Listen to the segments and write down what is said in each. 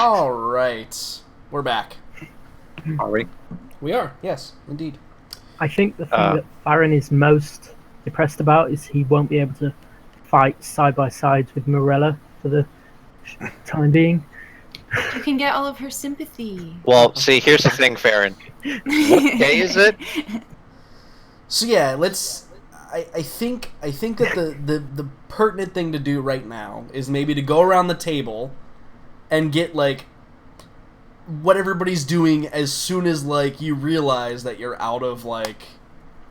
All right, we're back. Are we? We are, yes, indeed. I think the thing that Farron is most depressed about is he won't be able to fight side by side with Morella for the time being. You can get all of her sympathy. Well, see, here's the thing, Farron. What day is it? So yeah, let's. I think that the pertinent thing to do right now is maybe to go around the table and get like what everybody's doing as soon as like you realize that you're out of like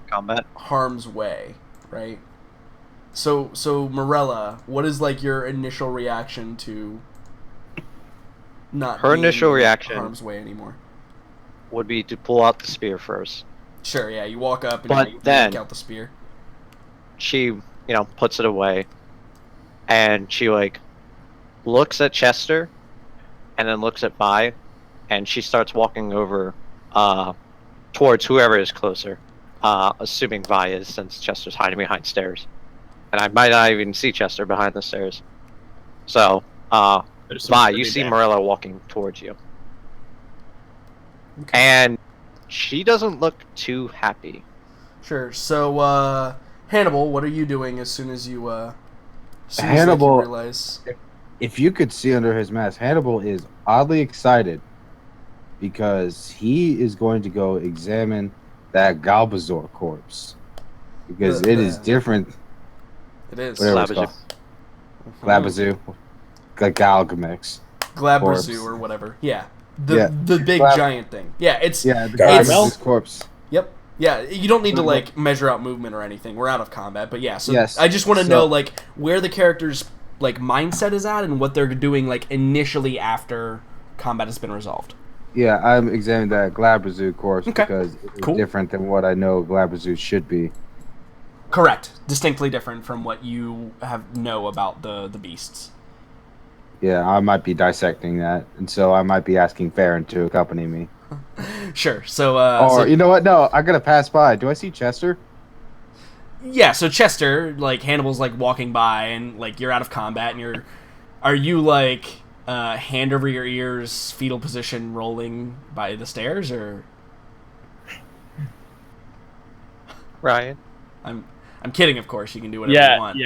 Combat. harm's way, right? So Morella, what is like your initial reaction to not Her being initial in reaction harm's way anymore? Would be to pull out the spear first. Sure, yeah, you walk up and But you then- take out the spear. She, puts it away, and she like looks at Chester, and then looks at Vi, and she starts walking over towards whoever is closer, assuming Vi is, since Chester's hiding behind stairs, and I might not even see Chester behind the stairs. So, Vi, you see Morella walking towards you, and she doesn't look too happy. Sure. So, Hannibal, what are you doing as soon as you, Hannibal- you realize? If you could see under his mask, Hannibal is oddly excited because he is going to go examine that Galbazour corpse because it is different. It is. Whatever it's Glabazoo. called. Glabazoo. Galgamix. Glabrazoo or whatever. Yeah. The Yeah. the big giant thing. Yeah, it's Yeah, the It's- Galgamix corpse. Yep. Yeah, you don't need to like measure out movement or anything. We're out of combat, but yeah. So Yes, I just want to so- know like where the character's like mindset is at and what they're doing like initially after combat has been resolved. Yeah, I'm examining that Glabrazoo corpse Okay. because it's Cool. different than what I know Glabrazoo should be. Correct. Distinctly different from what you know about the beasts. Yeah, I might be dissecting that, and so I might be asking Farron to accompany me. Sure. So Or, you know what? No, I gotta pass by. Do I see Chester? yeah, so Chester, like Hannibal's like walking by and like you're out of combat and are you like hand over your ears, fetal position rolling by the stairs or Ryan. I'm kidding, of course. You can do whatever you want.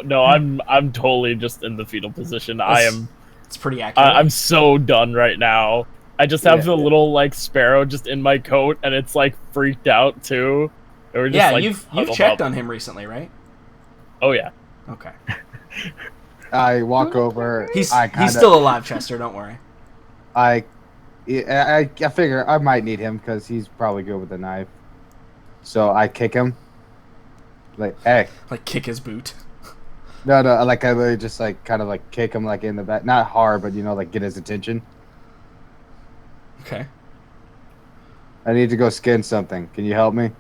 No, I'm totally just in the fetal position. It's pretty accurate. I'm so done right now. I just have Yeah. the little like sparrow just in my coat, and it's like freaked out too. And we're just, yeah, like, you've huddled checked up. on him recently, right? Oh yeah. Okay. I walk over. He's I kinda, still alive, Chester. Don't worry. I figure I might need him because he's probably good with a knife. So I kick him. Like, hey. Like kick his boot. No, like I literally just like kind of like kick him like in the back. Not hard, but like get his attention. Okay. I need to go skin something. Can you help me?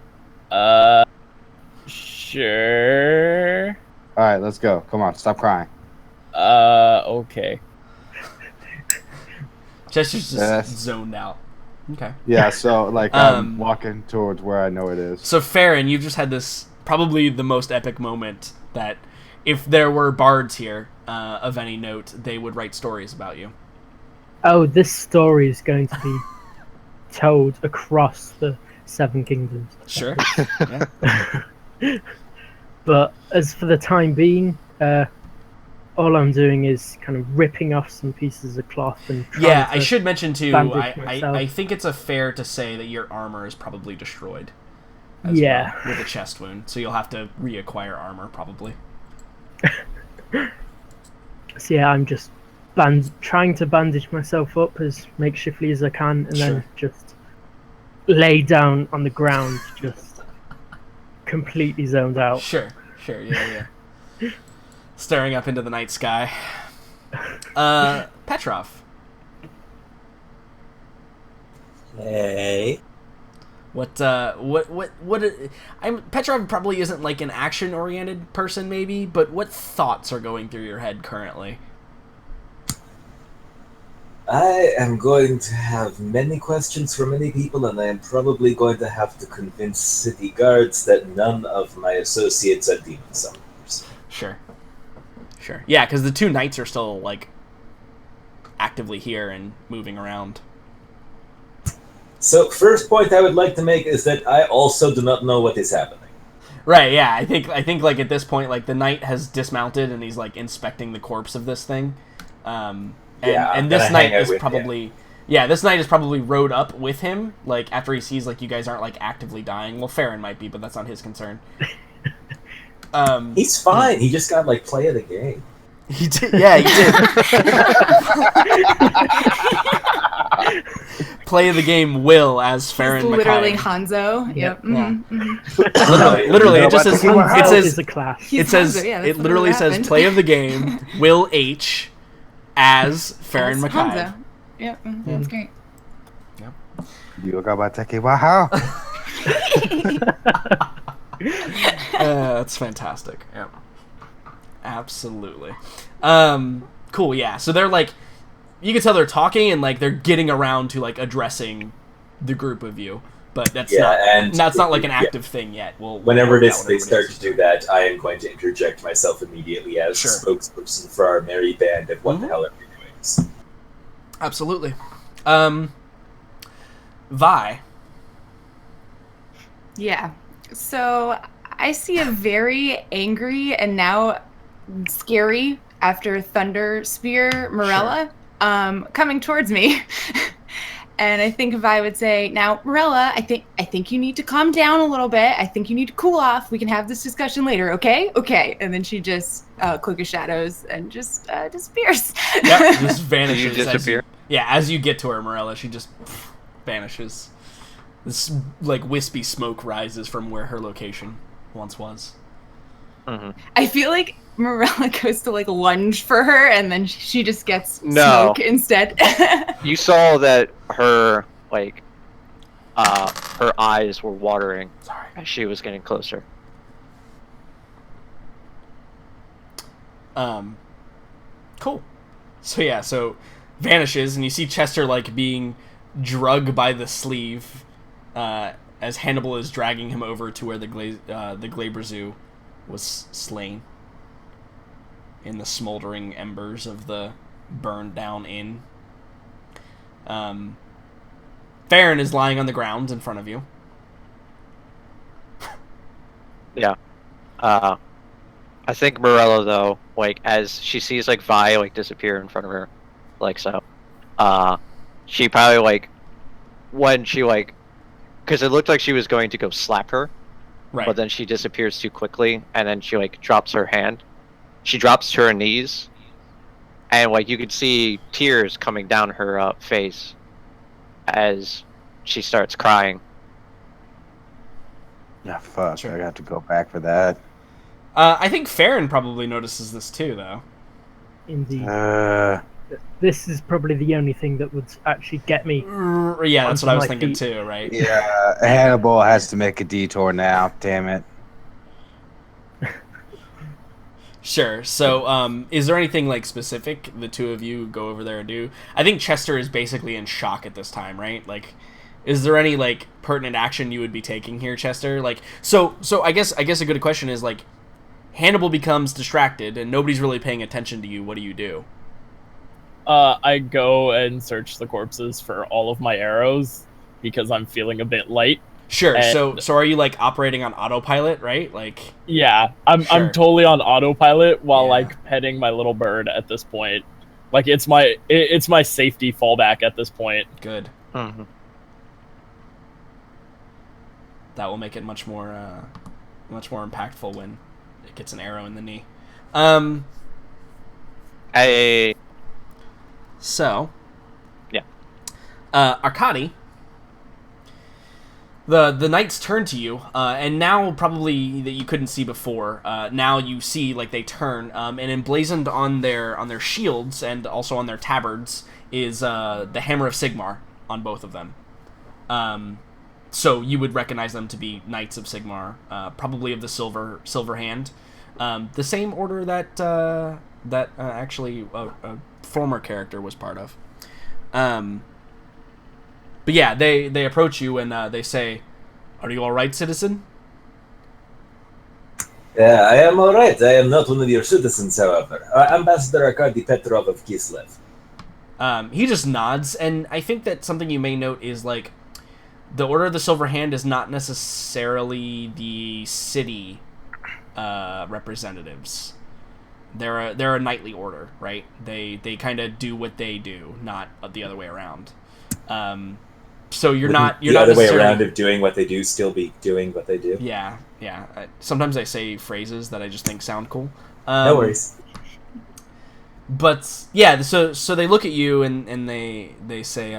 Sure. All right, let's go. Come on, stop crying. Okay. Chester's just Yes. zoned out. Okay. Yeah, so like Um, I'm walking towards where I know it is. So Farron, you've just had this probably the most epic moment that if there were bards here of any note, they would write stories about you. Oh, this story is going to be told across the Seven Kingdoms. Sure. Yeah. But as for the time being, all I'm doing is kind of ripping off some pieces of cloth and trying Yeah, to I should mention too, bandage I myself. think it's a fair to say that your armor is probably destroyed. as Yeah. well, with a chest wound, so you'll have to reacquire armor probably. So yeah, I'm just trying to bandage myself up as makeshiftly as I can, and then just lay down on the ground, just completely zoned out. Sure, yeah. Staring up into the night sky. Petrov. Hey. Petrov probably isn't like an action-oriented person, maybe, but what thoughts are going through your head currently? I am going to have many questions for many people, and I am probably going to have to convince city guards that none of my associates are demon summoners. Sure. Yeah, because the two knights are still, like, actively here and moving around. So, first point I would like to make is that I also do not know what is happening. Right, yeah, I think like at this point, like the knight has dismounted and he's like inspecting the corpse of this thing. And this knight is probably this knight is probably rode up with him, like after he sees like you guys aren't like actively dying. Well, Farron might be, but that's not his concern. He's fine. He just got like play of the game. He did, yeah, he did. Play of the game Will as Farron Mackay. Literally Hanzo. Yep. Mm-hmm. Mm-hmm. Literally, it just says It literally says play of the game Will H as Farron Mackay. Hanzo. Yep. That's great. Wow. That's fantastic. Yep. Absolutely. Cool, yeah. So they're like, you can tell they're talking and like they're getting around to like addressing the group of you, but that's not like an active thing yet. Whenever they start to do that, I am going to interject myself immediately as spokesperson for our merry band of what the hell are we doing? Absolutely. Vi. Yeah. So I see a very angry and now scary after Thunder Spear Morella coming towards me. And I think if I would say, now, Morella, I think you need to calm down a little bit. I think you need to cool off. We can have this discussion later, okay? Okay. And then she just Cloak of Shadows and just disappears. Yep, just vanishes. You disappear? As you get to her, Morella, she just vanishes. This like wispy smoke rises from where her location once was. Mm-hmm. I feel like Morella goes to like lunge for her, and then she just gets smoke instead. You saw that her her eyes were watering as she was getting closer. Cool. So vanishes, and you see Chester like being drugged by the sleeve, as Hannibal is dragging him over to where the Glabrazu was slain in the smoldering embers of the burned down inn. Farron is lying on the ground in front of you. Yeah. I think Morella, though, like, as she sees, like, Vi, like, disappear in front of her, like, so, she probably, like, when she, like, because it looked like she was going to go slap her, right, but then she disappears too quickly, and then she, like, drops her hand. She drops to her knees, and, like, you could see tears coming down her face as she starts crying. Yeah, fuck. Sure. I got to go back for that. I think Farron probably notices this too, though. Indeed. This is probably the only thing that would actually get me. Yeah, that's what I was thinking too, right? Yeah, Hannibal has to make a detour now. Damn it. Sure. So, is there anything like specific the two of you go over there and do? I think Chester is basically in shock at this time, right? Like, is there any like pertinent action you would be taking here, Chester? Like, so I guess a good question is like, Hannibal becomes distracted and nobody's really paying attention to you. What do you do? I go and search the corpses for all of my arrows because I'm feeling a bit light. Sure. And so are you like operating on autopilot, right? Like, yeah, I'm totally on autopilot while like petting my little bird at this point. Like it's my safety fallback at this point. Good. Mm-hmm. That will make it much more impactful when it gets an arrow in the knee. So, yeah. Arkady, the knights turn to you, and now probably that you couldn't see before. Now you see like they turn, and emblazoned on their shields and also on their tabards is the hammer of Sigmar on both of them. So you would recognize them to be Knights of Sigmar, probably of the Silver Hand, the same order that actually a former character was part of. But yeah, they approach you and they say, "Are you all right, citizen?" Yeah, I am all right. I am not one of your citizens, however. Ambassador Arkady Petrov of Kislev. He just nods, and I think that something you may note is, like, the Order of the Silver Hand is not necessarily the city representatives. They're a knightly order, right? They kind of do what they do, not the other way around. So you're not the other way around of doing what they do still be doing what they do. Yeah. Sometimes I say phrases that I just think sound cool. No worries. But yeah, so they look at you and they say,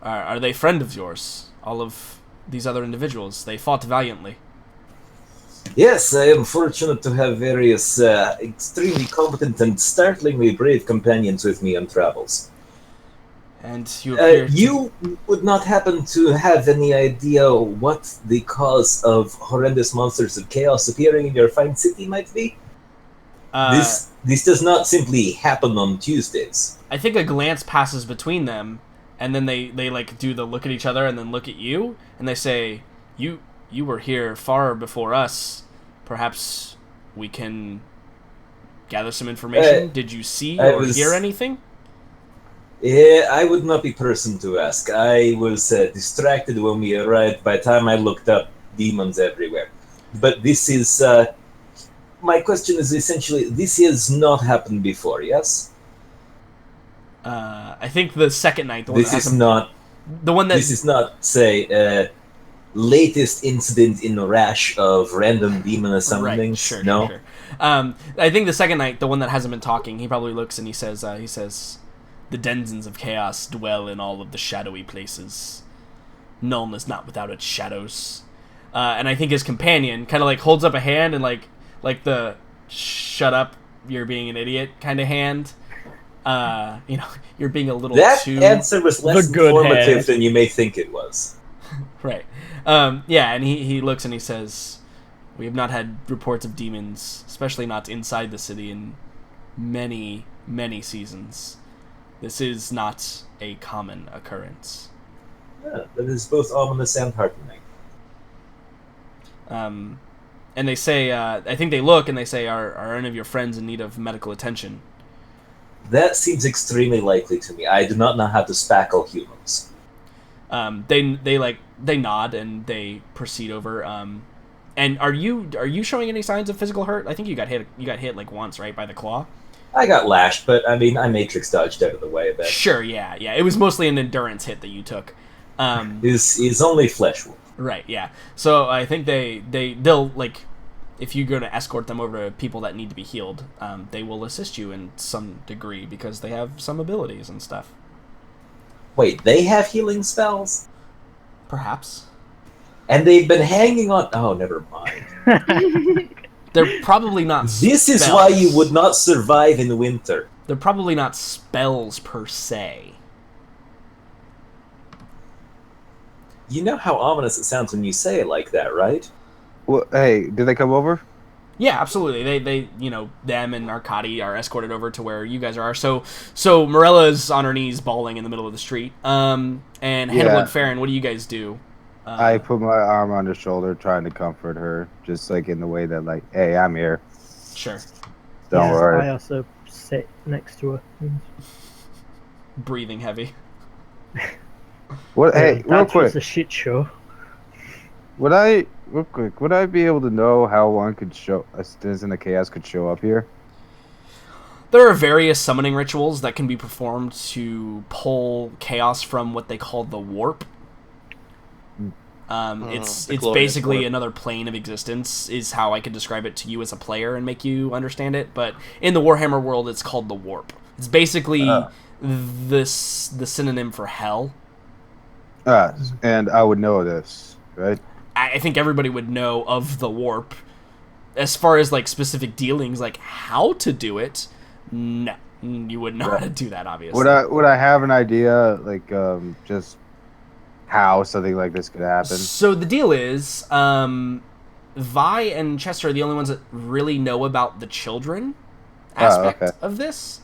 "Are they friend of yours? All of these other individuals, they fought valiantly." Yes, I am fortunate to have various extremely competent and startlingly brave companions with me on travels. And you appear you would not happen to have any idea what the cause of horrendous monsters of chaos appearing in your fine city might be? This does not simply happen on Tuesdays. I think a glance passes between them, and then they like do the look at each other and then look at you, and they say, "You were here far before us. Perhaps we can gather some information. Did you see or hear anything?" Yeah, I would not be person to ask. I was distracted when we arrived. By the time I looked up, demons everywhere. But this is... my question is essentially, this has not happened before, yes? I think the second night... This is not, say, latest incident in a rash of random demon summonings. Right, sure, no? Sure. I think the second night, the one that hasn't been talking, he probably looks and he says, "The denizens of chaos dwell in all of the shadowy places. None is not without its shadows." And I think his companion kind of like holds up a hand and like the "shut up, you're being an idiot" kind of hand. You're being a little too... That answer was less informative than you may think it was. Right. And he looks and he says, "We have not had reports of demons, especially not inside the city, in many, many seasons. This is not a common occurrence." Yeah, that is both ominous and heartening. And they say, I think they look and they say, are any of your friends in need of medical attention?" That seems extremely likely to me. I do not know how to spackle humans. They nod and they proceed over. And are you showing any signs of physical hurt? I think you got hit like once, right, by the claw? I got lashed, but I mean, I matrix dodged out of the way a bit. Sure, yeah. It was mostly an endurance hit that you took. Is only flesh wound. Right, yeah. So I think they'll like, if you go to escort them over to people that need to be healed, they will assist you in some degree because they have some abilities and stuff. Wait, they have healing spells? Perhaps. And they've been hanging on... Oh, never mind. They're probably not This spells. is why you would not survive in winter. They're probably not spells per se. You know how ominous it sounds when you say it like that, right? Well, hey, did they come over? Yeah, absolutely. They them and Arcadi are escorted over to where you guys are. So Morella's on her knees bawling in the middle of the street. And Hannibal and Farron, what do you guys do? I put my arm on her shoulder, trying to comfort her, just like in the way that, like, hey, I'm here. Sure. Don't worry. I also sit next to her. Breathing heavy. What? Hey, real That quick. was a shit show. Would I be able to know how one could show a citizen of chaos could show up here? There are various summoning rituals that can be performed to pull chaos from what they call the warp. It's basically warp. another plane of existence, is how I could describe it to you as a player and make you understand it. But in the Warhammer world, it's called the warp. It's basically the synonym for hell. And I would know this, right? I think everybody would know of the warp. As far as like specific dealings, like how to do it, no, you wouldn't know how to do that. Obviously, would I have an idea, like just how something like this could happen? So the deal is, Vi and Chester are the only ones that really know about the children aspect of this.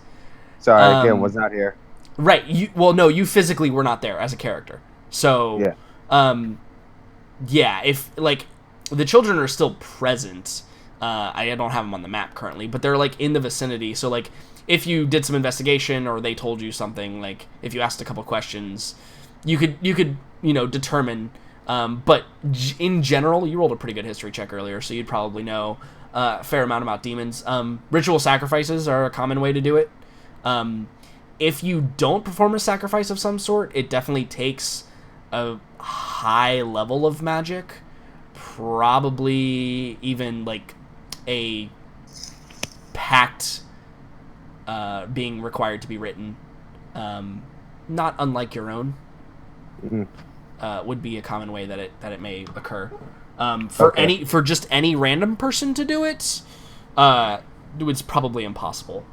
Sorry, again, was not here. Right. You physically were not there as a character. So, if like the children are still present, I don't have them on the map currently, but they're like in the vicinity. So like if you did some investigation or they told you something, like if you asked a couple questions, you could determine. But in general, you rolled a pretty good history check earlier, so you'd probably know a fair amount about demons. Ritual sacrifices are a common way to do it. If you don't perform a sacrifice of some sort, it definitely takes a high level of magic, probably even like a pact being required to be written, not unlike your own. Would be a common way that it may occur. For just any random person to do it, it's probably impossible.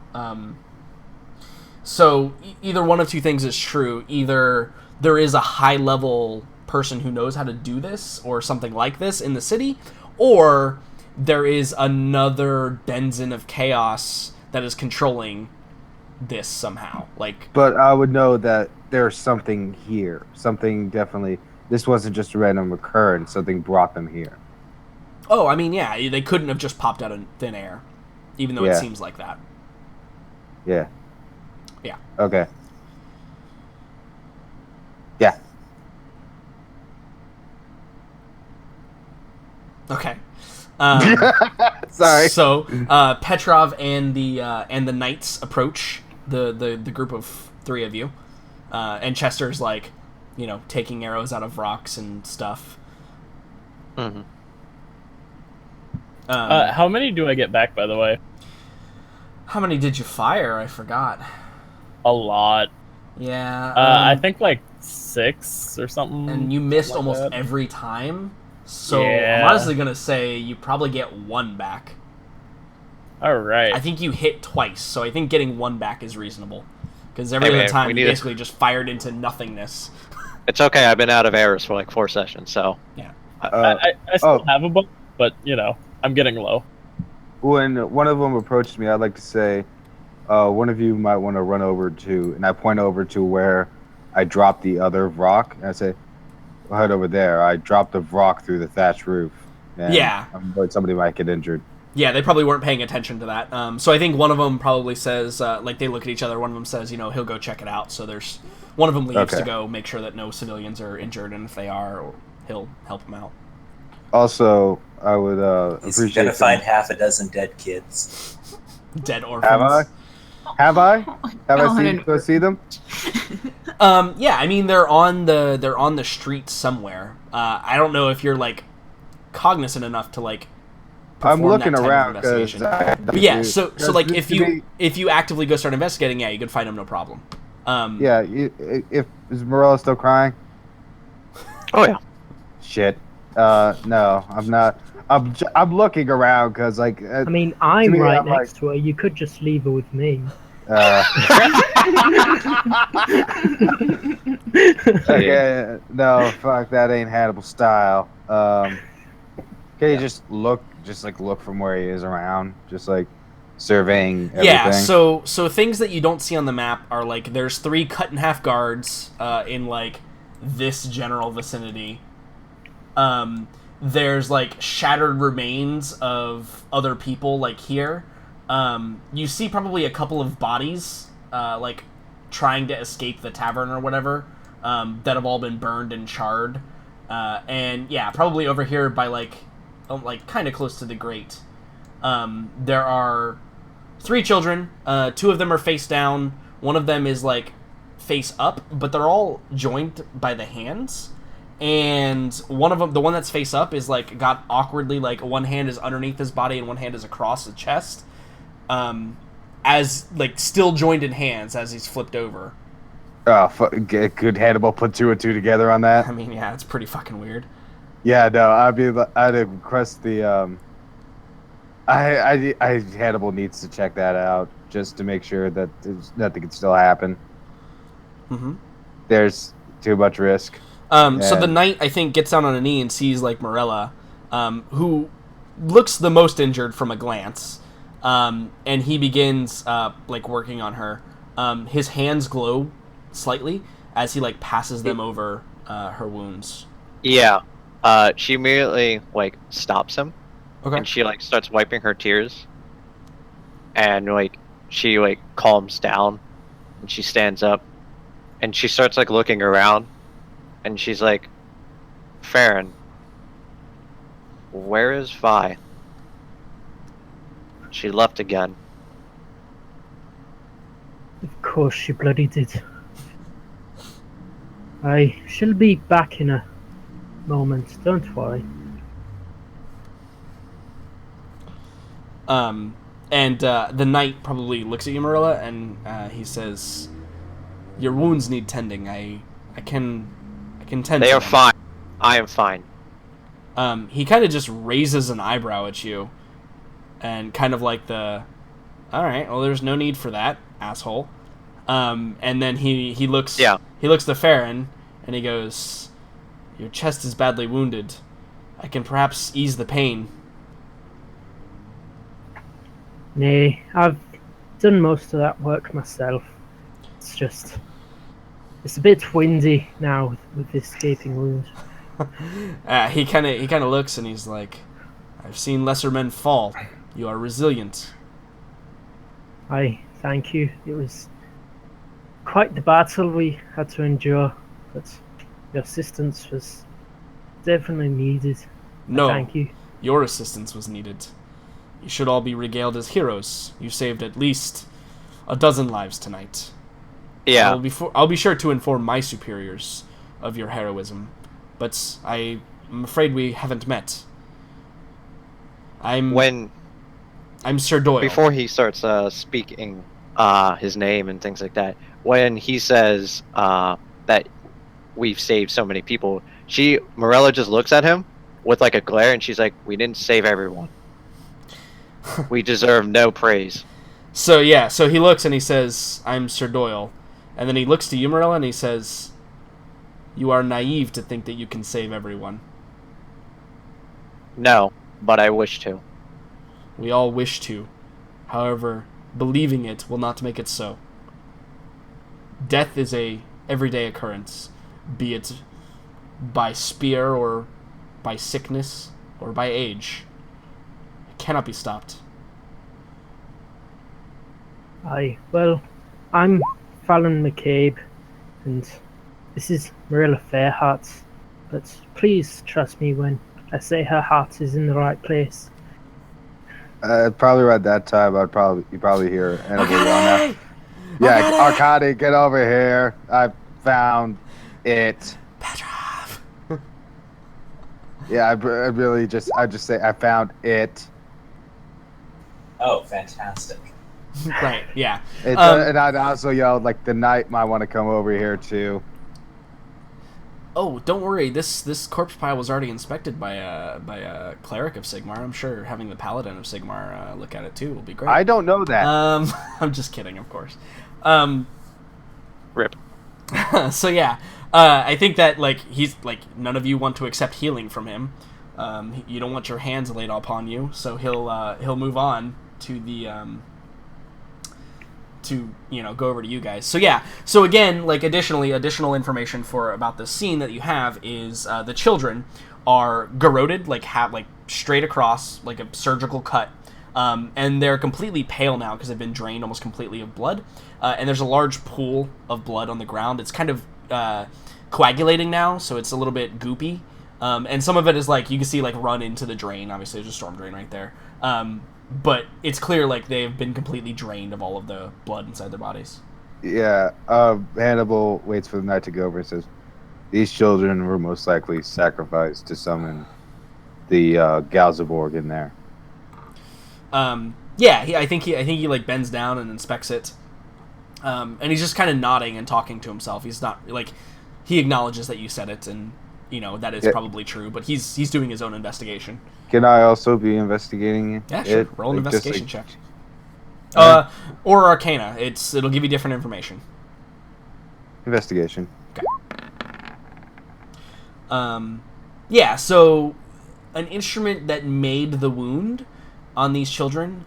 So either one of two things is true. Either there is a high level person who knows how to do this or something like this in the city, or there is another denizen of chaos that is controlling this somehow. But I would know that there's something here. Something definitely. This wasn't just a random occurrence. Something brought them here. Oh, I mean, yeah, they couldn't have just popped out of thin air, even though it seems like that. Yeah. Yeah. Okay. Yeah. Okay. Sorry. So Petrov and the knights approach the group of three of you, and Chester's like, taking arrows out of rocks and stuff. Mm-hmm. How many do I get back, by the way? How many did you fire? I forgot. A lot. Yeah. I think like 6 or something. And you missed like almost that. every time. So Yeah. I'm honestly gonna say you probably get 1 back. All right. I think you hit twice, so I think getting 1 back is reasonable. Because every Hey, other man, time we you need basically just fired into nothingness. It's okay. I've been out of arrows for like 4 sessions, so Yeah. I still have a book, but I'm getting low. When one of them approached me, I'd like to say, one of you might want to run over to, and I point over to where I dropped the other rock, and I say, head over there. I dropped the rock through the thatch roof. And Yeah. I'm worried somebody might get injured. Yeah, they probably weren't paying attention to that. So I think one of them probably says, they look at each other, one of them says, he'll go check it out. So there's one of them leaves to go make sure that no civilians are injured, and if they are, he'll help them out. Also, I would He's appreciate. gonna find half a dozen dead kids. Dead orphans. Have I? Have I? Have Oh, I seen? Go see them? Yeah, I mean they're on the street somewhere. I don't know if you're cognizant enough to I'm perform looking that type of around because. investigation. But yeah, so if you actively go start investigating, yeah, you could find them no problem. Yeah, is Morella still crying? oh yeah. Shit. No, I'm not. I'm looking around because I mean, I'm me, right I'm next to her. You could just leave her with me. Okay, no, fuck, that ain't Hannibal style. Can you just look from where he is around, just surveying everything? Yeah, so things that you don't see on the map are there's 3 cut in half guards in this general vicinity. There's shattered remains of other people here. You see probably a couple of bodies trying to escape the tavern or whatever that have all been burned and charred. And yeah, probably over here by kind of close to the grate. There are 3 children. 2 of them are face down. One of them is face up, but they're all joined by the hands. And one of them, the one that's face up, is got awkwardly one hand is underneath his body and one hand is across his chest, as still joined in hands as he's flipped over. Oh, could Hannibal put 2 and 2 together on that? I mean, yeah, it's pretty fucking weird. Yeah, no, I'd request the Hannibal needs to check that out just to make sure that nothing can still happen. Mm-hmm. There's too much risk. So the knight, I think, gets down on a knee and sees Morella, who looks the most injured from a glance, and he begins working on her. His hands glow slightly as he passes them over her wounds. Yeah. She immediately stops him. Okay. And she starts wiping her tears. And she like calms down and she stands up and she starts like looking around and she's like, Farron, where is Vi? She left again. Of course she bloody did. She'll be back in a moment, don't worry. And the knight probably looks at you, Marilla, and he says, "Your wounds need tending. I can tend They to are them." fine. I am fine. He kind of just raises an eyebrow at you, and kind of like all right, well, there's no need for that, asshole. And then he looks to Farron, and he goes, "Your chest is badly wounded. I can perhaps ease the pain." Nay, I've done most of that work myself. It's a bit windy now with this gaping wound. He kind of looks and he's like, "I've seen lesser men fall. You are resilient." Thank you. It was quite the battle we had to endure, but your assistance was definitely needed. No, Thank you. Your assistance was needed. You should all be regaled as heroes. You saved at least a dozen lives tonight. Yeah. I'll be sure to inform my superiors of your heroism, but I'm afraid we haven't met. I'm Sir Doyle. Before he starts speaking his name and things like that, when he says that we've saved so many people, Morella just looks at him with like a glare, and she's like, "We didn't save everyone. We deserve no praise." So he looks and he says, "I'm Sir Doyle," and then he looks to you, Morella, and he says, "You are naive to think that you can save everyone." No, but I wish to. We all wish to. However, believing it will not make it so. Death is a everyday occurrence, be it by spear or by sickness or by age. It cannot be stopped. Well, I'm Fallon McCabe, and this is Marilla Fairheart, but please trust me when I say her heart is in the right place. Probably around that time, you probably hear Annabelle yell out. Yeah, Arcady, get over here. I found it. Petrov! Yeah, I just say I found it. Oh, fantastic. Right, yeah. And I'd also yelled, like, the knight might want to come over here, too. Oh, don't worry. This corpse pile was already inspected by a cleric of Sigmar. I'm sure having the paladin of Sigmar look at it, too, will be great. I don't know that. I'm just kidding, of course. Rip. So, yeah. I think that, like, he's, like, none of you want to accept healing from him. You don't want your hands laid upon you, so he'll move on to the... to go over to you guys. So yeah, so again, like additional information about the scene that you have is the children are garroted, like straight across, like a surgical cut, and they're completely pale now because they've been drained almost completely of blood, and there's a large pool of blood on the ground. It's kind of coagulating now, so it's a little bit goopy, and some of it is like you can see like run into the drain. Obviously there's a storm drain right there. But it's clear, like, they've been completely drained of all of the blood inside their bodies. Yeah, Hannibal waits for the knight to go over and says, "These children were most likely sacrificed to summon the Galzaborg in there." Yeah, I think he like bends down and inspects it, and he's just kind of nodding and talking to himself. He's not like he acknowledges that you said it, and that is probably true, but he's doing his own investigation. Can I also be investigating it? Yeah, sure. Roll an investigation check. Or Arcana. It'll give you different information. Investigation. Okay. Yeah, so an instrument that made the wound on these children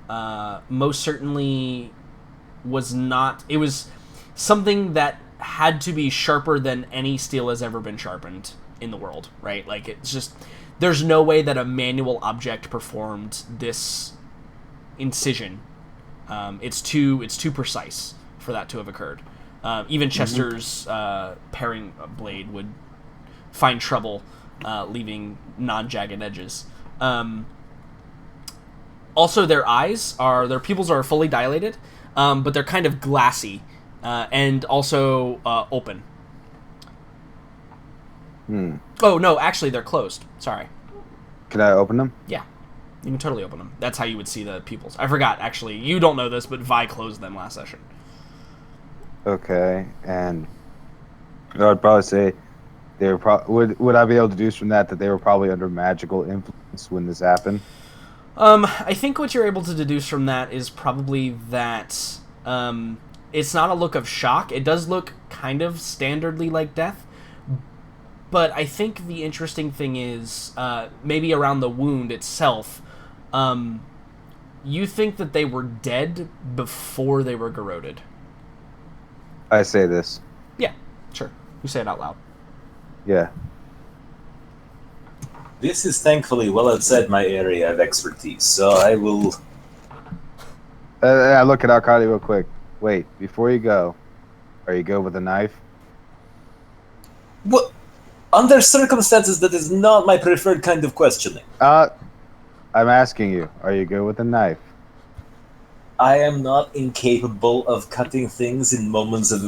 most certainly was not... It was something that had to be sharper than any steel has ever been sharpened in the world, right? Like, it's just... There's no way that a manual object performed this incision It's too precise for that to have occurred. Even Chester's paring blade would find trouble leaving non-jagged edges. Also, their pupils are fully dilated, but they're kind of glassy and also open. Oh, no, actually, they're closed. Sorry. Can I open them? Yeah, you can totally open them. That's how you would see the pupils. I forgot, actually. You don't know this, but Vi closed them last session. Okay, and I would probably say they were would I be able to deduce from that they were probably under magical influence when this happened? I think what you're able to deduce from that is probably that it's not a look of shock. It does look kind of standardly like death, but I think the interesting thing is maybe around the wound itself. You think that they were dead before they were corroded. I say this. Yeah, sure. You say it out loud. Yeah. This is thankfully well outside my area of expertise, so I will... I look at Arkady real quick. Wait, before you go, are you good with a knife? What? Under circumstances, that is not my preferred kind of questioning. I'm asking you, are you good with a knife? I am not incapable of cutting things in moments of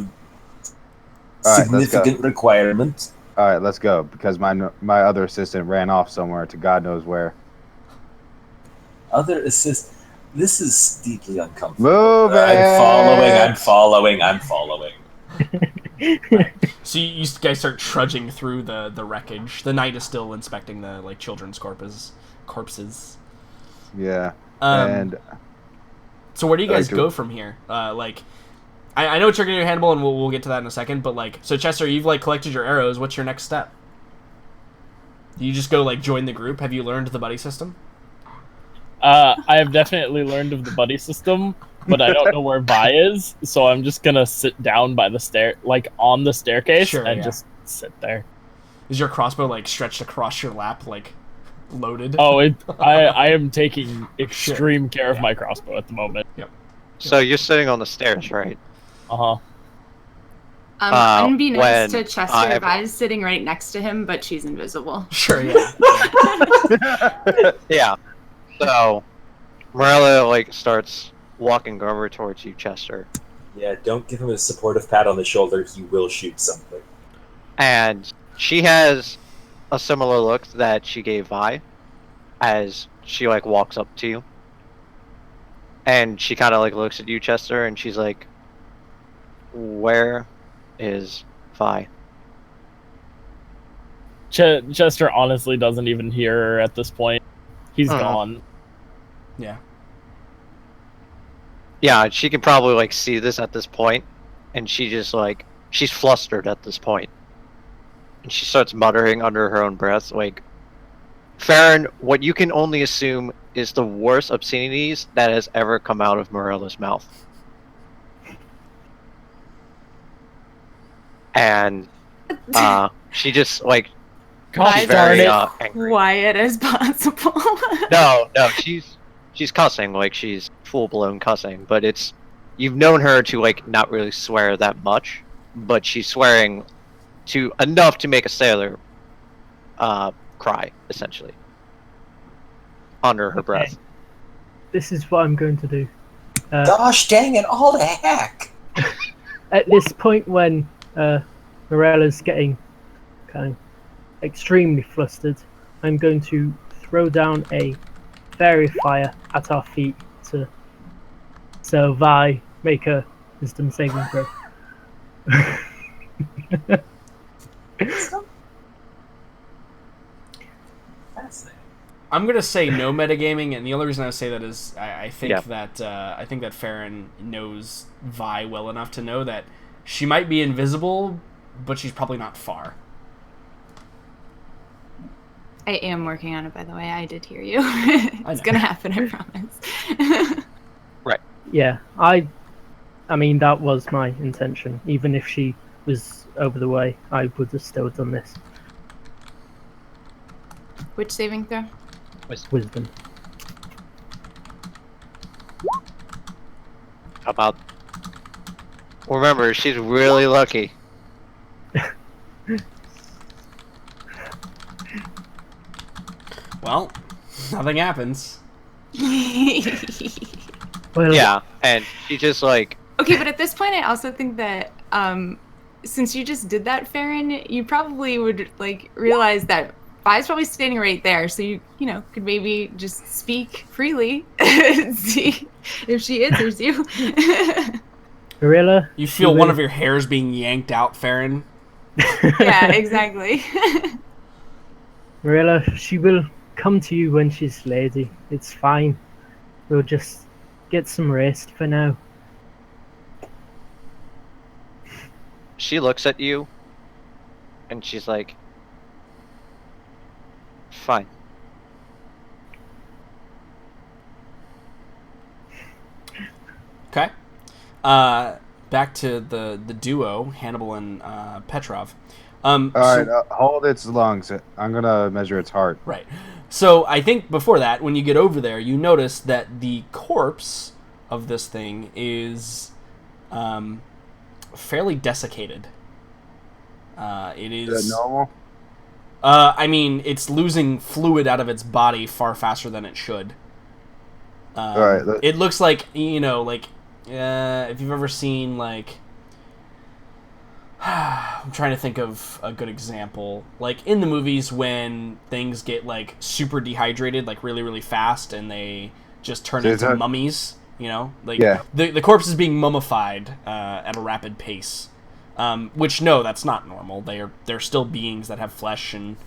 right, significant requirement. All right, let's go, because my other assistant ran off somewhere to God knows where. Other assist... This is deeply uncomfortable. Move it! I'm following. So you guys start trudging through the wreckage. The knight is still inspecting the children's corpses. Yeah. And so where do you guys go from here? I know what you're gonna do, Hannibal, and we'll get to that in a second. But so Chester, you've collected your arrows. What's your next step? Do you just go join the group? Have you learned the buddy system? I have definitely learned of the buddy system, but I don't know where Vi is, so I'm just gonna sit down by the on the staircase, just sit there. Is your crossbow stretched across your lap, loaded? Oh, I am taking extreme care of my crossbow at the moment. Yep. So you're sitting on the stairs, right? Uh-huh. Unbeknownst to Chester, Vi's sitting right next to him, but she's invisible. Sure, yeah. Yeah. So, Morella, starts walking over towards you, Chester. Yeah, don't give him a supportive pat on the shoulder. He will shoot something. And she has a similar look that she gave Vi as she, walks up to you. And she kind of, looks at you, Chester, and she's like, where is Vi? Chester honestly doesn't even hear her at this point. He's gone. Yeah. Yeah, she can probably see this at this point, and she just she's flustered at this point. And she starts muttering under her own breath, Farron, what you can only assume is the worst obscenities that has ever come out of Morella's mouth. And she just she's very angry. Quiet as possible. No, she's cussing, she's full-blown cussing, but you've known her to not really swear that much, but she's swearing to enough to make a sailor cry, essentially, under her breath. This is what I'm going to do. Gosh dang it, all the heck! At this point when Morella's getting kind of extremely flustered, I'm going to throw down a fairy fire at our feet so Vi make a wisdom saving throw. I'm gonna say no metagaming, and the only reason I say that is I think that Farron knows Vi well enough to know that she might be invisible, but she's probably not far. I am working on it, by the way. I did hear you. It's gonna happen, I promise. Right. Yeah, I mean, that was my intention. Even if she was over the way, I would have still done this. Which saving throw? Wisdom. About. Remember, she's really lucky. Well, nothing happens. Well, Yeah, and she just like. Okay, but at this point, I also think that since you just did that, Farron, you probably would like realize that Vi's probably standing right there, so you could maybe just speak freely, see if she answers you. Marilla, You feel one of your hairs being yanked out, Farron. Yeah, exactly. Marilla, she will come to you when she's lazy. It's fine. We'll just get some rest for now. She looks at you, and she's like, "Fine." Okay. Back to the duo, Hannibal and Petrov. All right, hold its lungs. I'm gonna measure its heart. Right. So I think before that, when you get over there, you notice that the corpse of this thing is fairly desiccated. It is. Is that normal? I mean, it's losing fluid out of its body far faster than it should. All right. It looks like, if you've ever seen, like... I'm trying to think of a good example. Like, in the movies when things get, like, super dehydrated, like, really, really fast, and they just turn into mummies, Like, yeah. The corpse is being mummified at a rapid pace. Which, no, that's not normal. They're still beings that have flesh and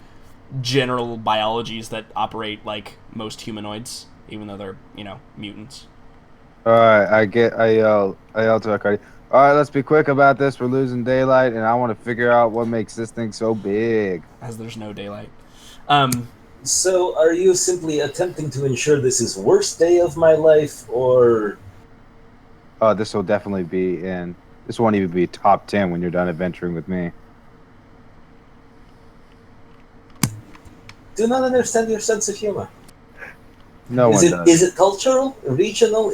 general biologies that operate like most humanoids, even though they're, mutants. All right, I yell to Akari. All right, let's be quick about this. We're losing daylight, and I want to figure out what makes this thing so big. As there's no daylight. So, are you simply attempting to ensure this is worst day of my life, or... Oh, this will definitely be in... This won't even be top 10 when you're done adventuring with me. Do not understand your sense of humor. No one does. Is it cultural? Regional?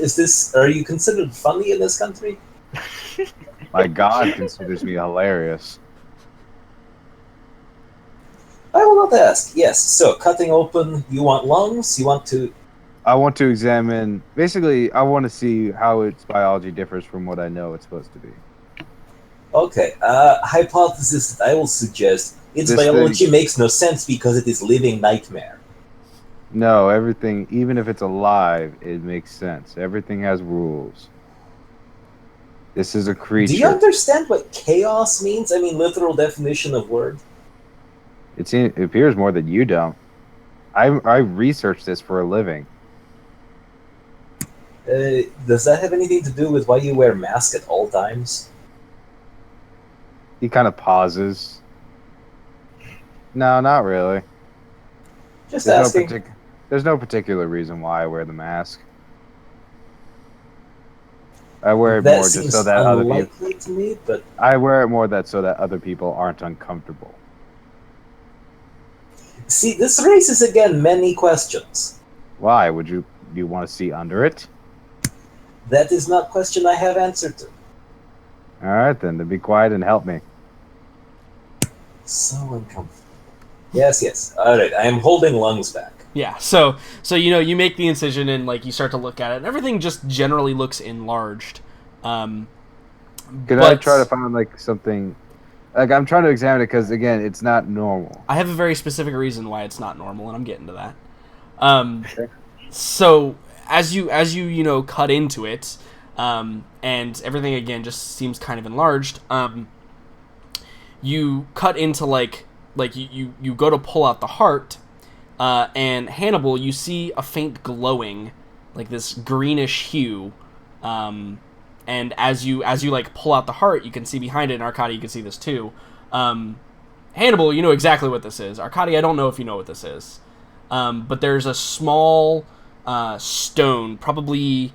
Are you considered funny in this country? My God considers me hilarious. I will not ask. Yes, so cutting open, you want lungs? I want to examine... Basically, I want to see how its biology differs from what I know it's supposed to be. Okay, hypothesis that I will suggest. Its biology makes no sense because it is living nightmare. No, everything, even if it's alive, it makes sense. Everything has rules. This is a creature. Do you understand what chaos means? I mean, literal definition of word. It appears more that you don't. I researched this for a living. Does that have anything to do with why you wear mask at all times? He kind of pauses. No, not really. Just asking. There's no particular reason why I wear the mask. I wear it more just so that other people. To me, but I wear it more so that other people aren't uncomfortable. See, this raises again many questions. Why would you want to see under it? That is not a question I have answered to. All right, then be quiet and help me. So uncomfortable. Yes. All right, I am holding lungs back. Yeah, so you make the incision and like you start to look at it, and everything just generally looks enlarged. Could I try to find like something? Like I'm trying to examine it because again, it's not normal. I have a very specific reason why it's not normal, and I'm getting to that. Okay. So as you cut into it, and everything again just seems kind of enlarged. You cut into like you go to pull out the heart. And Hannibal, you see a faint glowing, like this greenish hue, and as you like pull out the heart, you can see behind it. And Arkady, you can see this too. Hannibal, you know exactly what this is. Arkady, I don't know if you know what this is, but there's a small stone, probably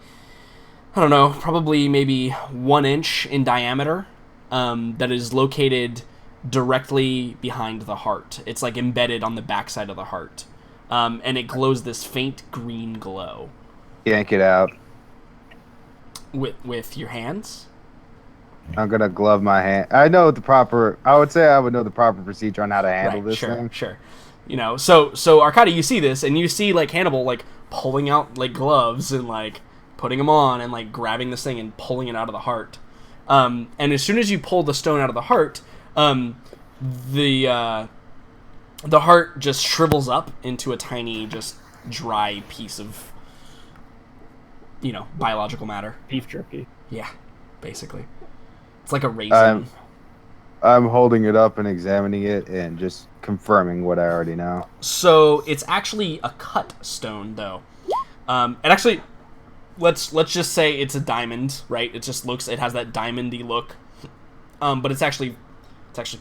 maybe 1 inch in diameter, that is located directly behind the heart. It's like embedded on the backside of the heart. And it glows this faint green glow. Yank it out. With your hands? I'm gonna glove my hand. I know the proper. I would say I would know the proper procedure on how to handle this thing. Sure. You know, so Arcadi, you see this, and you see like Hannibal like pulling out like gloves and like putting them on and like grabbing this thing and pulling it out of the heart. And as soon as you pull the stone out of the heart, the heart just shrivels up into a tiny, just dry piece of, biological matter. Beef jerky. Yeah, basically. It's like a raisin. I'm holding it up and examining it and just confirming what I already know. So it's actually a cut stone, though. And actually, let's just say it's a diamond, right? It has that diamondy look. But it's actually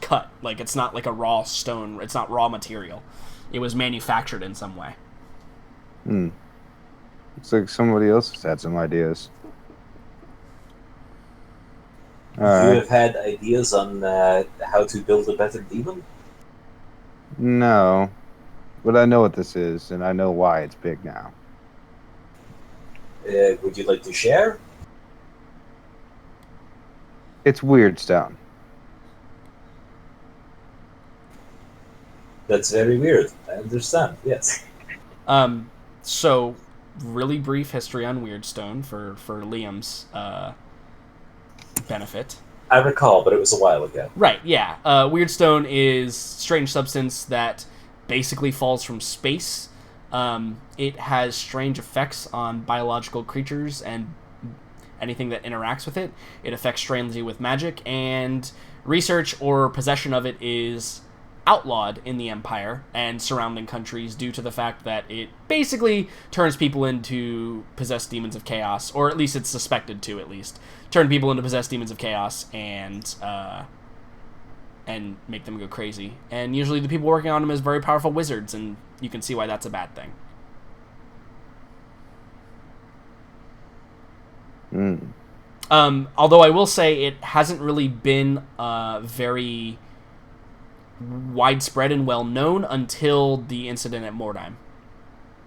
cut. Like, it's not like a raw stone. It's not raw material. It was manufactured in some way. Looks like somebody else has had some ideas. You have had ideas on how to build a better demon? No, but I know what this is, and I know why it's big now. Would you like to share? It's weird stone. That's very weird. I understand, yes. So, really brief history on Weirdstone for Liam's benefit. I recall, but it was a while ago. Right, yeah. Weirdstone is strange substance that basically falls from space. It has strange effects on biological creatures and anything that interacts with it. It affects strangely with magic, and research or possession of it is outlawed in the Empire and surrounding countries due to the fact that it basically turns people into possessed demons of chaos, or at least it's suspected to, at least. Turn people into possessed demons of chaos and make them go crazy. And usually the people working on them is very powerful wizards, and you can see why that's a bad thing. Although I will say it hasn't really been very widespread and well known until the incident at Mordheim,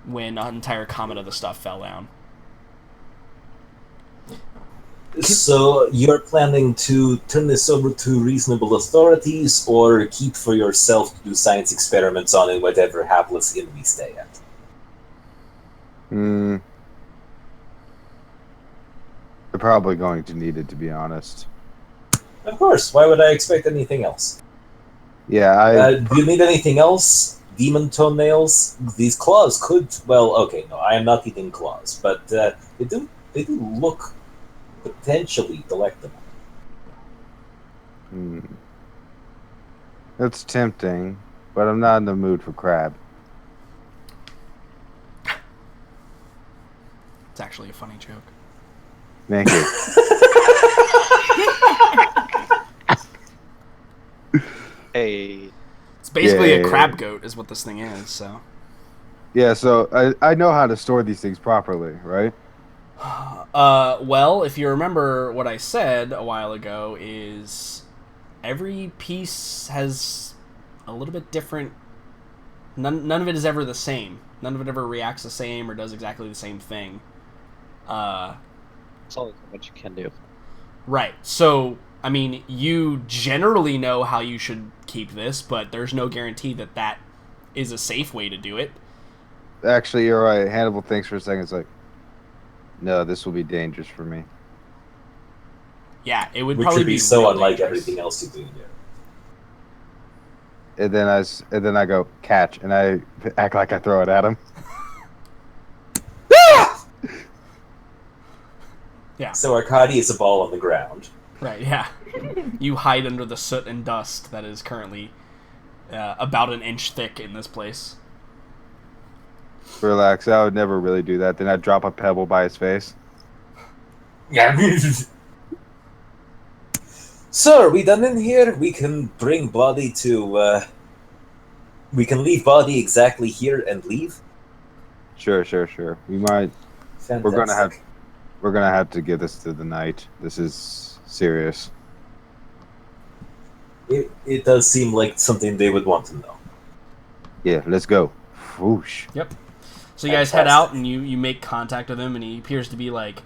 when an entire comet of the stuff fell down. So you're planning to turn this over to reasonable authorities, or keep for yourself to do science experiments on in whatever hapless inn we stay at? They're probably going to need it, to be honest. Of course. Why would I expect anything else? Yeah, do you need anything else? Demon toenails? These claws could... Well, okay, no, I am not eating claws, but they do look potentially delectable. That's tempting, but I'm not in the mood for crab. It's actually a funny joke. Thank you. Hey. It's basically a crab goat is what this thing is, so. Yeah, so I know how to store these things properly, right? Well, if you remember what I said a while ago, is every piece has a little bit different. None of it is ever the same. None of it ever reacts the same or does exactly the same thing. It's only so much you can do. Right. So, I mean, you generally know how you should keep this, but there's no guarantee that that is a safe way to do it. Actually, you're right. Hannibal thinks for a second. It's like, no, this will be dangerous for me. Yeah, it would Which probably would be be so real unlike dangerous. everything else you do here. And then I go catch, and I act like I throw it at him. Yeah. So Arcadi is a ball on the ground. Right, yeah. You hide under the soot and dust that is currently about an inch thick in this place. Relax, I would never really do that. Then I'd drop a pebble by his face. Yeah. So, are we done in here? We can bring body to, we can leave body exactly here and leave? Sure. We might. Fantastic. We're gonna have to give this to the knight. This is serious. It does seem like something they would want to know. Yeah, let's go. Whoosh. Yep. So you guys head out and you make contact with him, and he appears to be like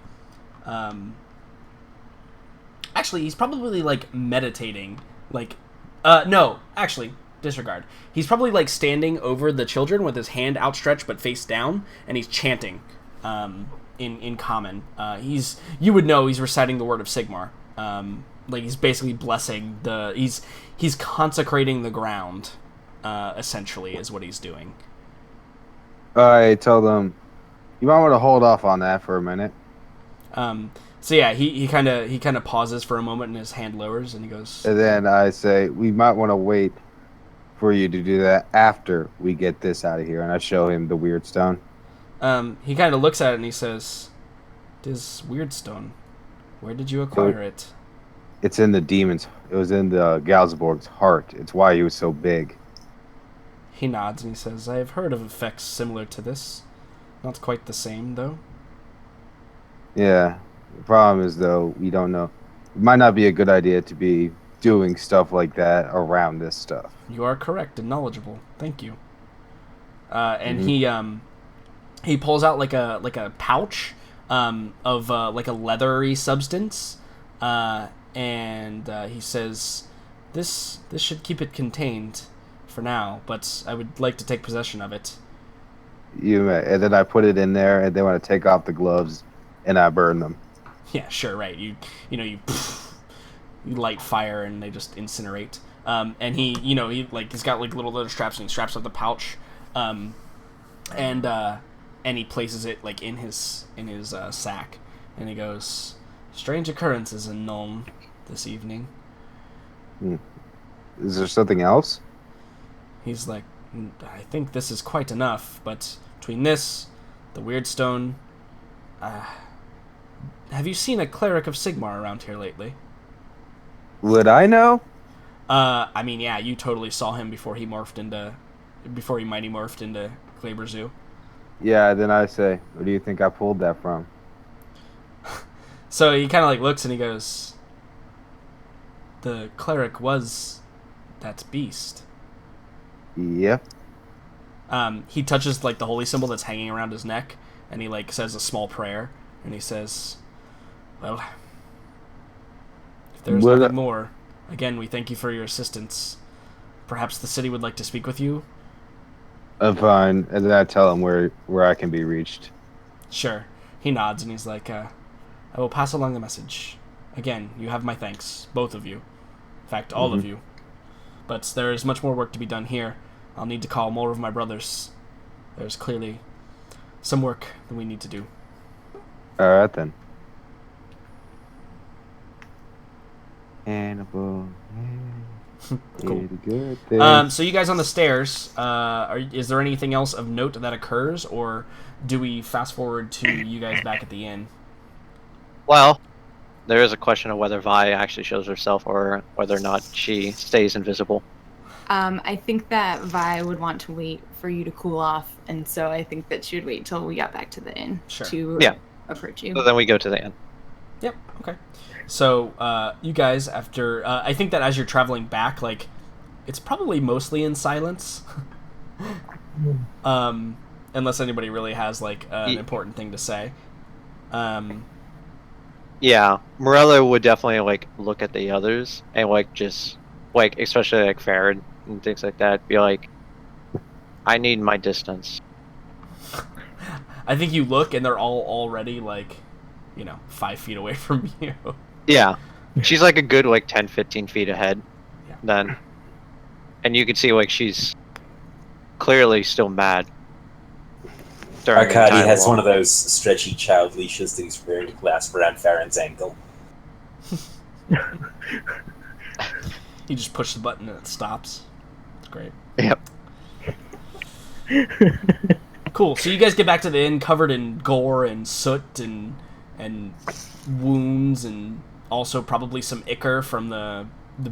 Actually, he's probably like meditating. Like, no, actually, disregard. He's probably like standing over the children with his hand outstretched but face down, and he's chanting, in common. You would know he's reciting the word of Sigmar. Like he's basically blessing he's consecrating the ground, essentially, is what he's doing. I tell them, you might want to hold off on that for a minute. So yeah, he kind of pauses for a moment and his hand lowers and he goes. And then I say, we might want to wait for you to do that after we get this out of here. And I show him the weird stone. He kind of looks at it and he says, "This weird stone, where did you acquire it?" It's in the demon's. It was in the Galsborg's heart. It's why he was so big. He nods and he says, "I have heard of effects similar to this. Not quite the same, though." Yeah. The problem is, though, we don't know. It might not be a good idea to be doing stuff like that around this stuff. You are correct and knowledgeable. Thank you. And he pulls out like a pouch of like a leathery substance, and he says, "This should keep it contained for now, but I would like to take possession of it." You may. And then I put it in there, and they want to take off the gloves, and I burn them. Yeah, sure, right. You light fire and they just incinerate. And he's got like little leather straps and he straps up the pouch, and he places it like in his sack, and he goes, "Strange occurrences in Nuln this evening." Is there something else? He's like, "I think this is quite enough, but between this, the weird stone, have you seen a cleric of Sigmar around here lately?" Would I know? I mean, yeah, you totally saw him before he mighty morphed into Kleber Zoo. Yeah, then I say, where do you think I pulled that from? So he kind of like looks and he goes, "The cleric was that beast." Yep. He touches like the holy symbol that's hanging around his neck, and he like says a small prayer, and he says, "Well, if there is nothing more, again, we thank you for your assistance. Perhaps the city would like to speak with you." I'm fine. And then I tell him where I can be reached. Sure. He nods and he's like, "I will pass along the message. Again, you have my thanks, both of you. In fact, all of you. But there is much more work to be done here. I'll need to call more of my brothers. There's clearly some work that we need to do." Alright then. Hannibal. Cool. Good thing. So you guys on the stairs, is there anything else of note that occurs, or do we fast forward to you guys back at the inn? Well, there is a question of whether Vi actually shows herself or whether or not she stays invisible. I think that Vi would want to wait for you to cool off, and so I think that she would wait till we got back to the inn to approach you. So then we go to the inn. Yep, okay. So, you guys, after... I think that as you're traveling back, like, it's probably mostly in silence. Unless anybody really has, like, an important thing to say. Yeah, Morello would definitely, like, look at the others and, like, just... Like, especially, like, Farad and things like that, be like, "I need my distance." I think you look and they're all already, like, 5 feet away from you. Yeah. She's like a good, like, 10, 15 feet ahead Yeah. then. And you can see, like, she's clearly still mad. Arkady has one of those stretchy child leashes that he's wearing to clasp around Farron's ankle. You just push the button and it stops. It's great. Yep. Cool. So you guys get back to the inn covered in gore and soot and wounds, and also probably some ichor from the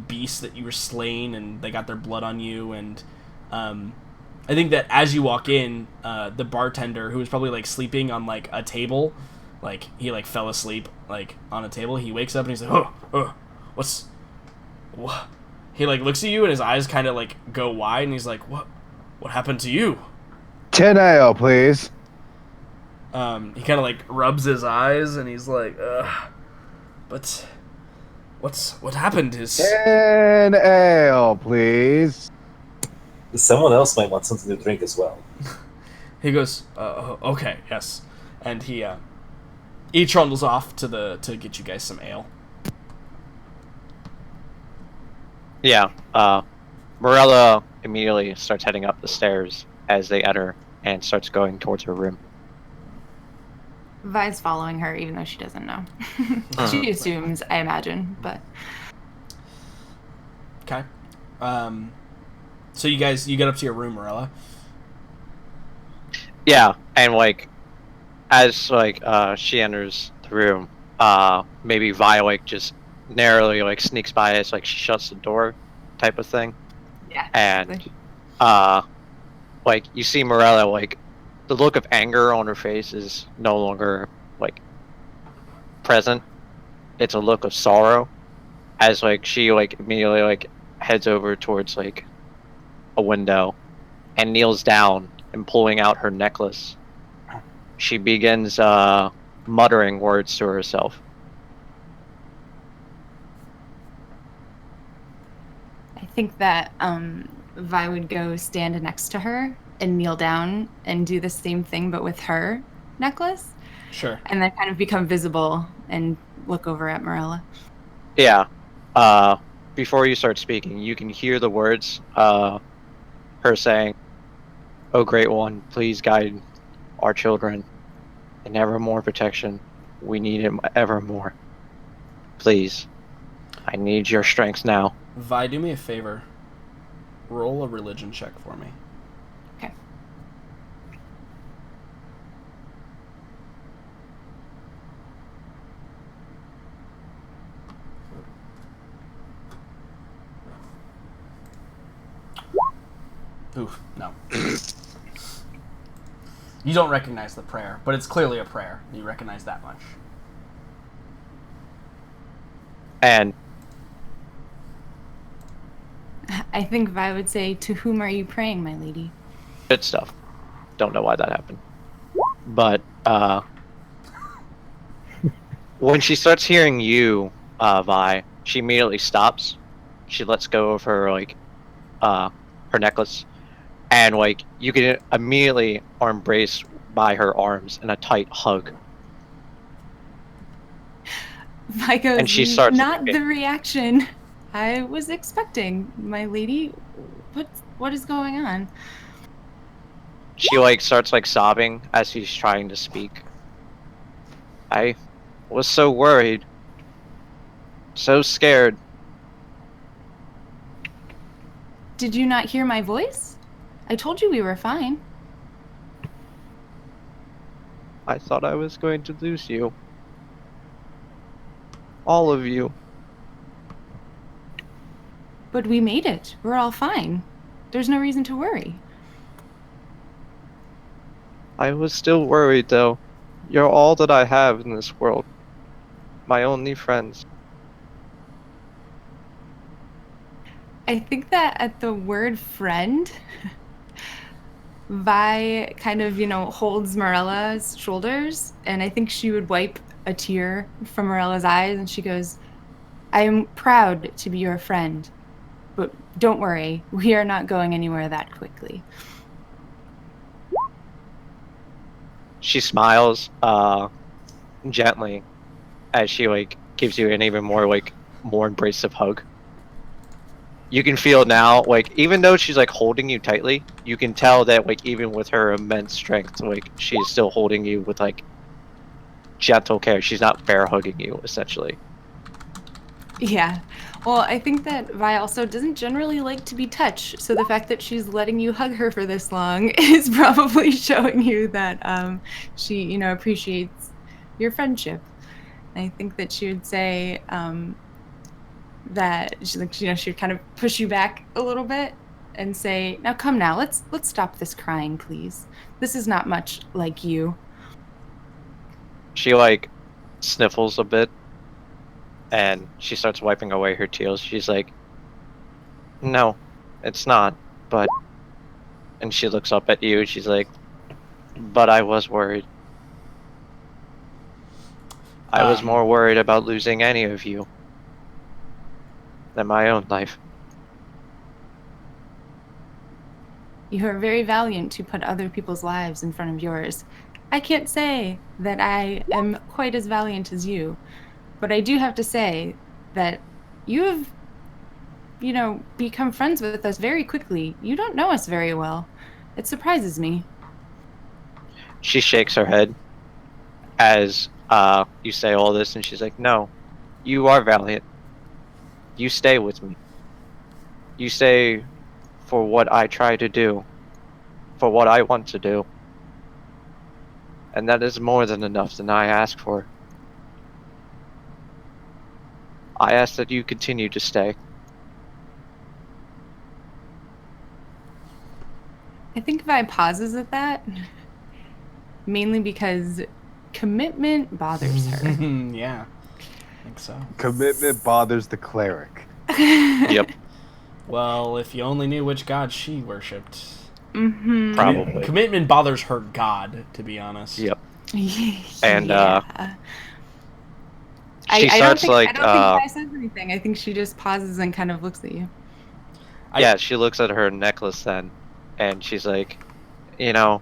beast that you were slain, and they got their blood on you. And I think that as you walk in, the bartender, who was probably like sleeping on like a table, like he like fell asleep like on a table, he wakes up and he's like, oh, what? He like looks at you and his eyes kind of like go wide, and he's like, what happened to you? 10 ale, please. He kind of like rubs his eyes and he's like, but What happened is... An ale, please. Someone else might want something to drink as well. He goes, okay, yes. And he trundles off to get you guys some ale. Yeah, Morella immediately starts heading up the stairs as they enter and starts going towards her room. Vi's following her, even though she doesn't know. She assumes, I imagine, but... Okay. So you get up to your room, Morella. Yeah, and like as like she enters the room, maybe Vi like just narrowly like sneaks by as like she shuts the door type of thing. Yeah. And like you see Morella, like the look of anger on her face is no longer like present. It's a look of sorrow as like she like immediately like heads over towards like a window and kneels down and pulling out her necklace. She begins muttering words to herself. I think that Vi would go stand next to her and kneel down and do the same thing, but with her necklace. Sure. And then kind of become visible and look over at Morella. Yeah. Before you start speaking, you can hear the words, her saying, "Oh, Great One, please guide our children in ever more protection. We need it ever more. Please, I need your strength now." Vi, do me a favor. Roll a religion check for me. Okay. Oof, no. You don't recognize the prayer, but it's clearly a prayer. You recognize that much. And I think Vi would say, "To whom are you praying, my lady?" good stuff. Don't know why that happened. But when she starts hearing you, Vi, she immediately stops. She lets go of her like her necklace, and like you can immediately are embraced by her arms in a tight hug. Vi goes, And she starts "Not weeping. the reaction I was expecting, my lady. What is going on?" She like starts like sobbing as she's trying to speak. I was so worried, so scared. Did you not hear my voice? I told you we were fine. I thought I was going to lose you. All of you. But we made it. We're all fine. There's no reason to worry. I was still worried though. You're all that I have in this world. My only friends. I think that at the word friend, Vi kind of, holds Morella's shoulders, and I think she would wipe a tear from Morella's eyes, and she goes, "I am proud to be your friend, but don't worry, we are not going anywhere that quickly." She smiles gently as she like gives you an even more embracive hug. You can feel now, like, even though she's like holding you tightly, you can tell that like even with her immense strength, like she's still holding you with like gentle care. She's not bear hugging you, essentially. Yeah. Well, I think that Vi also doesn't generally like to be touched, so the fact that she's letting you hug her for this long is probably showing you that she, appreciates your friendship. And I think that she would say that she'd kind of push you back a little bit and say, "Now come now, let's stop this crying, please. This is not much like you." She like sniffles a bit and she starts wiping away her tears. She's like, "No, it's not, but..." And she looks up at you. She's like, "But I was worried. I was more worried about losing any of you." than my own life. You are very valiant to put other people's lives in front of yours. I can't say that I am quite as valiant as you, but I do have to say that you have, become friends with us very quickly. You don't know us very well. It surprises me. She shakes her head as you say all this, and she's like, no, you are valiant. You stay with me. You stay for what I try to do, for what I want to do. And that is more than enough than I ask for. I ask that you continue to stay. I think Vi pauses at that, mainly because commitment bothers her. Yeah, I think so. Commitment bothers the cleric. Yep. Well, if you only knew which god she worshipped. Mm-hmm. Probably. Commitment bothers her god, to be honest. Yep. And she starts I don't think Vi says anything. I think she just pauses and kind of looks at you. Yeah, she looks at her necklace then, and she's like, I'm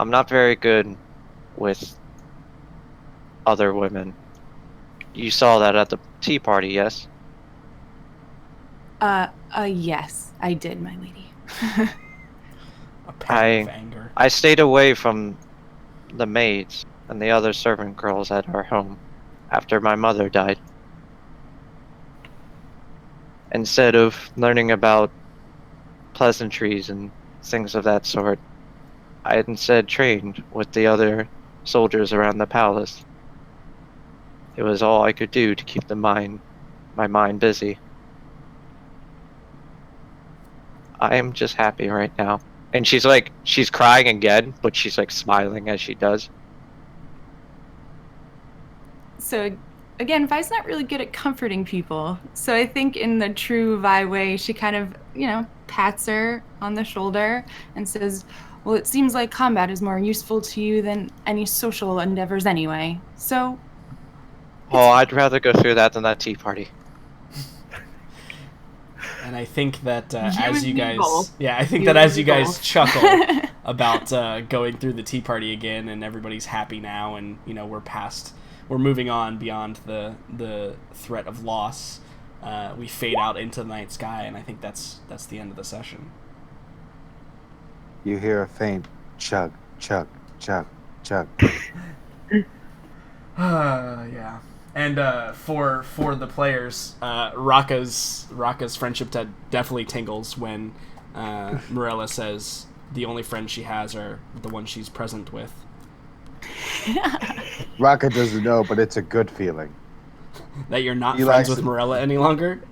not very good with other women. You saw that at the tea party, yes? Yes, I did, my lady. A pang of anger. I stayed away from the maids and the other servant girls at our home after my mother died. Instead of learning about pleasantries and things of that sort, I had instead trained with the other soldiers around the palace. It was all I could do to keep my mind busy. I am just happy right now. And she's crying again, but she's like smiling as she does. So, again, Vi's not really good at comforting people. So I think in the true Vi way, she kind of, pats her on the shoulder and says, well, it seems like combat is more useful to you than any social endeavors anyway. So... Oh, I'd rather go through that than that tea party. And I think that as you guys chuckle about going through the tea party again, and everybody's happy now, and we're moving on beyond the threat of loss. We fade out into the night sky, and I think that's the end of the session. You hear a faint chug, chug, chug, chug. Yeah. And for the players, Raka's friendship definitely tingles when Morella says the only friends she has are the ones she's present with. Raka doesn't know, but it's a good feeling. That you're not friends with Morella any longer?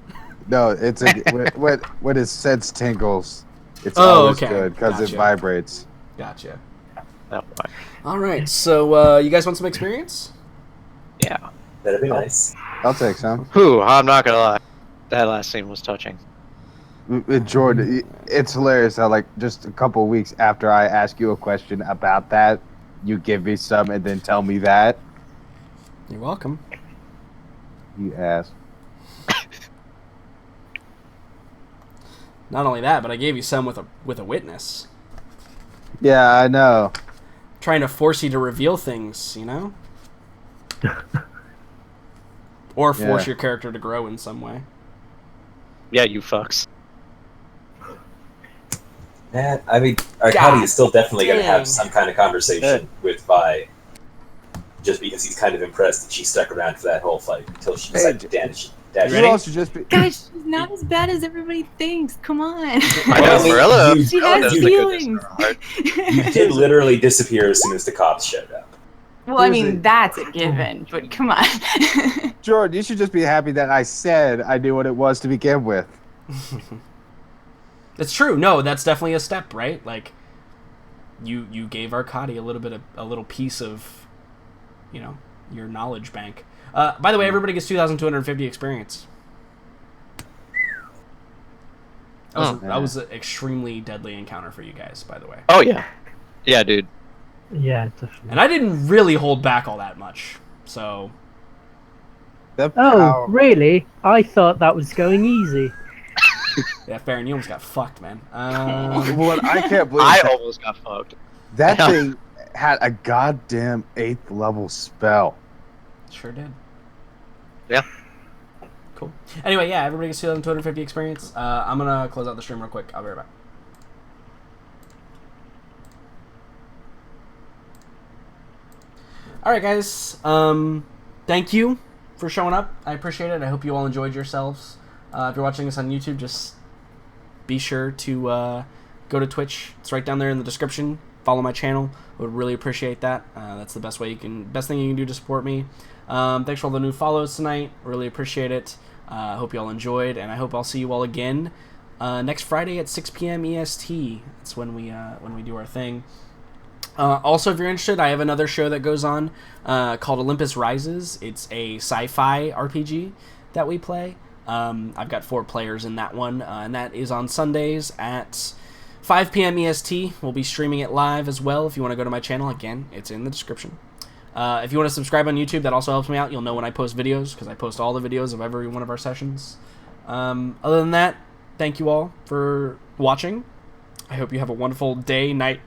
No, it's when his sense tingles, it's always good because it vibrates. Gotcha. Oh, all right, so you guys want some experience? Yeah. That'd be nice. I'll take some. I'm not gonna lie. That last scene was touching. Jordan, it's hilarious how, just a couple weeks after I ask you a question about that, you give me some and then tell me that. You're welcome. You ass. Not only that, but I gave you some with a witness. Yeah, I know. Trying to force you to reveal things, Or force your character to grow in some way. Yeah, you fucks. Man, I mean, Arkady is still definitely going to have some kind of conversation with Vi, just because he's kind of impressed that she stuck around for that whole fight until she decided to dash. You also just be... Guys, she's not as bad as everybody thinks. Come on. I know, Morella. She has feelings. You did literally disappear as soon as the cops showed up. Well, I mean, that's a given, but come on. Jordan, you should just be happy that I said I knew what it was to begin with. It's true. No, that's definitely a step, right? You gave Arkady a little piece of, your knowledge bank. By the way, everybody gets 2,250 experience. That was an extremely deadly encounter for you guys, by the way. Oh, yeah. Yeah, dude. Yeah, definitely. And I didn't really hold back all that much, so... The Oh, power. really? I thought that was going easy. Yeah, Farron, you almost got fucked, man. What I can't believe I is that, almost got fucked. that thing had a goddamn 8th level spell. Sure did. Yeah. Cool. Anyway, yeah, everybody gets 250 experience. I'm gonna close out the stream real quick. I'll be right back. All right, guys. Thank you for showing up. I appreciate it. I hope you all enjoyed yourselves. If you're watching this on YouTube, just be sure to go to Twitch. It's right down there in the description. Follow my channel. I would really appreciate that. That's the best thing you can do to support me. Thanks for all the new follows tonight. Really appreciate it. I hope you all enjoyed, and I hope I'll see you all again next Friday at 6 p.m. EST. That's when we do our thing. Also, if you're interested, I have another show that goes on called Olympus Rises. It's a sci-fi RPG that we play. I've got 4 players in that one, and that is on Sundays at 5 p.m. EST. We'll be streaming it live as well. If you want to go to my channel, again, it's in the description. If you want to subscribe on YouTube, that also helps me out. You'll know when I post videos, because I post all the videos of every one of our sessions. Other than that, thank you all for watching. I hope you have a wonderful day, night,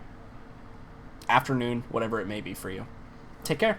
afternoon, whatever it may be for you. Take care.